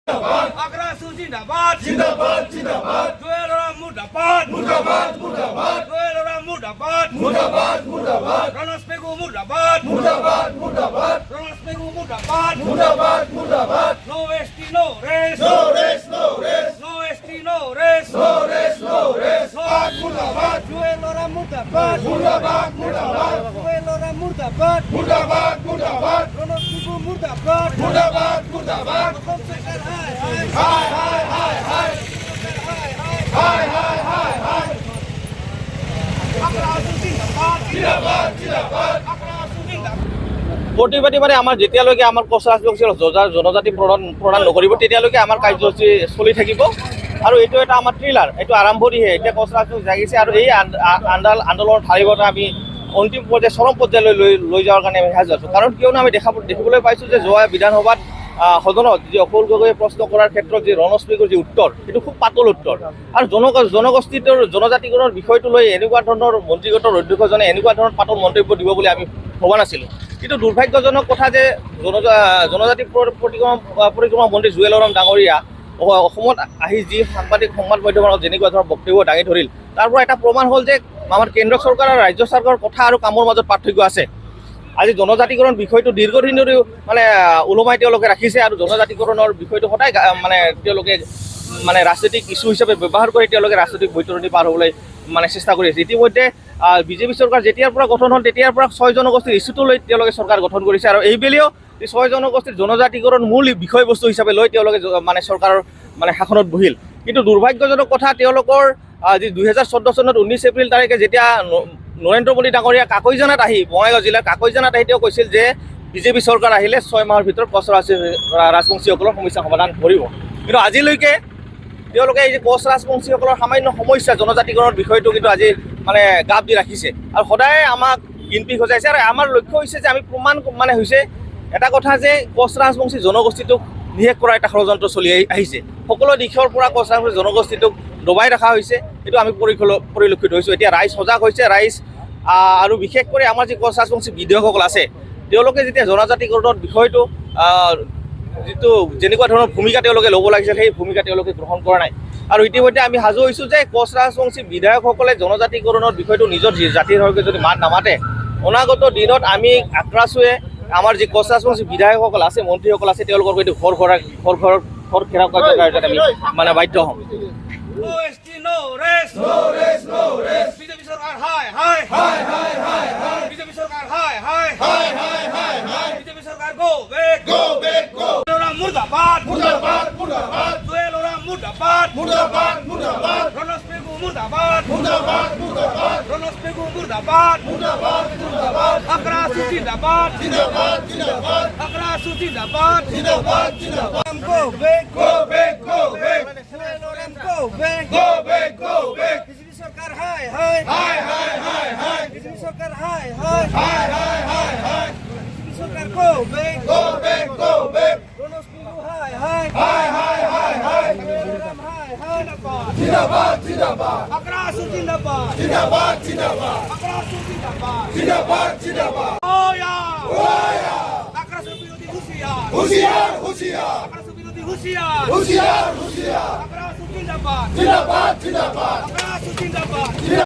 আগ্রাসু জিন্দাবাদ জিন্দাবাদ জিন্দাবাদ জুয়েল ওরাম মুর্দাবাদ মুর্দাবাদ মুর্দাবাদ জুয়েল ওরাম মুর্দাবাদ মুর্দাবাদ মুর্দাবাদ রনস পেগু মুর্দাবাদ মুর্দাবাদ মুর্দাবাদ রনস পেগু মুর্দাবাদ মুর্দাবাদ মুর্দাবাদ নো ST no rest no rest no rest নো ST no rest no rest no race মুর্দাবাদ Jewel Oram মুর্দাবাদ মুর্দাবাদ মুর্দাবাদ জুয়েল ওরাম মুর্দাবাদ মুর্দাবাদ মুর্দাবাদ রনস পেগু মুর্দাবাদ মুর্দাবাদ মুর্দাবাদ হায় হায় হায় হায় হায় হায় হায় হায় আগ্রাসু জিন্দাবাদ জিন্দাবাদ জিন্দাবাদ আগ্রাসু জিন্দাবাদ প্ৰতিবাদী মানে আমাৰ যেতিয়ালৈকে আমাৰ কোচ ৰাজবংশী জনজাতি প্ৰদান নকৰিব তেতিয়ালৈকে আমাৰ কাৰ্যসূচী চলি থাকিব আৰু এইটো এটা আমাৰ থ্ৰিলাৰ এইটো আৰম্ভণিহে এতিয়া কোচ ৰাজবংশী জাগিছে আৰু এই আন্দোলনৰ ঠাইবোৰত আমি অন্তিম পৰ্যায় চৰম পৰ্যায়লৈ লৈ যোৱাৰ কাৰণে আমি সাজু আছোঁ কাৰণ কিয়নো আমি দেখিবলৈ পাইছোঁ যে যোৱা বিধানসভাত সদনত যি অকল গগৈয়ে প্ৰশ্ন কৰাৰ ক্ষেত্ৰত যি ৰনজ পেগুৰ যি উত্তৰ সেইটো খুব পাতল উত্তৰ আৰু জনগোষ্ঠীটোৰ জনজাতিকৰণৰ বিষয়টো লৈ এনেকুৱা ধৰণৰ মন্ত্ৰীগোটৰ অধ্যক্ষজনে এনেকুৱা ধৰণৰ পাতল মন্তব্য দিব বুলি আমি ভবা নাছিলোঁ কিন্তু দুৰ্ভাগ্যজনক কথা যে জনজাতি পৰিক্ৰমা মন্ত্ৰী জুৱেল ওৰাম ডাঙৰীয়া অসমত আহি যি সাংবাদিক সংবাদ মাধ্যমত যেনেকুৱা ধৰণৰ বক্তব্য দাঙি ধৰিল তাৰ পৰা এটা প্ৰমাণ হ'ল যে আমাৰ কেন্দ্ৰ চৰকাৰ আৰু ৰাজ্য চৰকাৰৰ কথা আৰু কামৰ মাজত পাৰ্থক্য আছে আজি জনজাতিকৰণ বিষয়টো দীৰ্ঘদিন ধৰি মানে ওলমাই তেওঁলোকে ৰাখিছে আৰু জনজাতিকৰণৰ বিষয়টো সদায় মানে তেওঁলোকে মানে ৰাজনৈতিক ইছ্যু হিচাপে ব্যৱহাৰ কৰি তেওঁলোকে ৰাজনৈতিক বৈতৰণি পাৰ হ'বলৈ মানে চেষ্টা কৰি আছে ইতিমধ্যে বিজেপি চৰকাৰ যেতিয়াৰ পৰা গঠন হ'ল তেতিয়াৰ পৰা 6 জনগোষ্ঠীৰ ইছ্যুটো লৈ তেওঁলোকে চৰকাৰ গঠন কৰিছে আৰু এইবেলিও এই 6 জনগোষ্ঠীৰ জনজাতিকৰণ মূল বিষয়বস্তু হিচাপে লৈ তেওঁলোকে মানে চৰকাৰৰ মানে শাসনত বহিল কিন্তু দুৰ্ভাগ্যজনক কথা তেওঁলোকৰ যি 2014 চনত 19 এপ্ৰিল তাৰিখে যেতিয়া নৰেন্দ্ৰ মোদী ডাঙৰীয়া কাকৈজানাত আহি বঙাইগাঁও জিলাৰ কাকৈজানাত আহি তেওঁ কৈছিল যে বিজেপি চৰকাৰ আহিলে 6 মাহৰ ভিতৰত কোচ ৰাজবংশীসকলৰ সমস্যা সমাধান কৰিব কিন্তু আজিলৈকে তেওঁলোকে এই যে কোচ ৰাজবংশীসকলৰ সামান্য সমস্যা জনজাতিকৰণৰ বিষয়টো কিন্তু আজি মানে গাপ দি ৰাখিছে আৰু সদায় আমাক গিনপি সজাইছে আৰু আমাৰ লক্ষ্য হৈছে যে আমি প্ৰমাণ মানে হৈছে এটা কথা যে কোচ ৰাজবংশী জনগোষ্ঠীটোক নিশেষ কৰা এটা ষড়যন্ত্ৰ চলি আহিছে সকলো দিশৰ পৰা কোচ ৰাজবংশী জনগোষ্ঠীটোক দবাই ৰখা হৈছে এইটো আমি পৰিলক্ষিত হৈছোঁ এতিয়া ৰাইজ সজাগ হৈছে ৰাইজ আৰু বিশেষ কৰি আমাৰ যি কোচ ৰাজবংশী বিধায়কসকল আছে তেওঁলোকে যেতিয়া জনজাতিকৰণৰ বিষয়টো যিটো যেনেকুৱা ধৰণৰ ভূমিকা তেওঁলোকে ল'ব লাগিছিল সেই ভূমিকা তেওঁলোকে গ্ৰহণ কৰা নাই আৰু ইতিমধ্যে আমি সাজু হৈছোঁ যে কোচ ৰাজবংশী বিধায়কসকলে জনজাতিকৰণৰ বিষয়টো নিজৰ জাতিৰ হৈ যদি মাত নামাতে অনাগত দিনত আমি আক্ৰাছুৱে আমাৰ যি কোচ ৰাজবংশী বিধায়কসকল আছে মন্ত্ৰীসকল আছে তেওঁলোকৰ সৈতে ঘৰ ঘেৰাও কাৰ্যত আমি মানে বাধ্য হ'ম no ST no rest no rest no rest BJP সরকার হায় হায় হায় হায় হায় হায় বিজেপি সরকার হায় হায় হায় হায় হায় হায় বিজেপি সরকার go back go back go Oram মুর্দাবাদ মুর্দাবাদ মুর্দাবাদ জুয়েল ওরাম মুর্দাবাদ মুর্দাবাদ মুর্দাবাদ রনস পেগু মুর্দাবাদ মুর্দাবাদ মুর্দাবাদ রনস পেগু মুর্দাবাদ মুর্দাবাদ মুর্দাবাদ আগ্রাসু জিন্দাবাদ জিন্দাবাদ জিন্দাবাদ আগ্রাসু জিন্দাবাদ জিন্দাবাদ জিন্দাবাদ go back go back go back Jewel ওরাম গো back go back go back BJP সরকার হায় হায় হায় হায় হায় হায় বিজেপি সরকার হায় হায় হায় হায় হায় হায় বিজেপি সরকার go back go back go back রনস পেগু হায় হায় হায় হায় হায় হায় জুয়েল ওরাম হায় হায় জিন্দাবাদ জিন্দাবাদ আগ্রাসু জিন্দাবাদ জিন্দাবাদ জিন্দাবাদ আগ্রাসু জিন্দাবাদ জিন্দাবাদ জিন্দাবাদ ওয়া ওয়া আগ্রাসু বিরোধী হুঁশিয়ার হুশিয়ার হুশিয়ার আগ্রাসু বিরোধী হুঁশিয়ার হুশিয়ার হুশিয়ার আগ্রাসু জিন্দাবাদ জিন্দাবাদ জিন্দাবাদ আগ্রাসু জিন্দাবাদ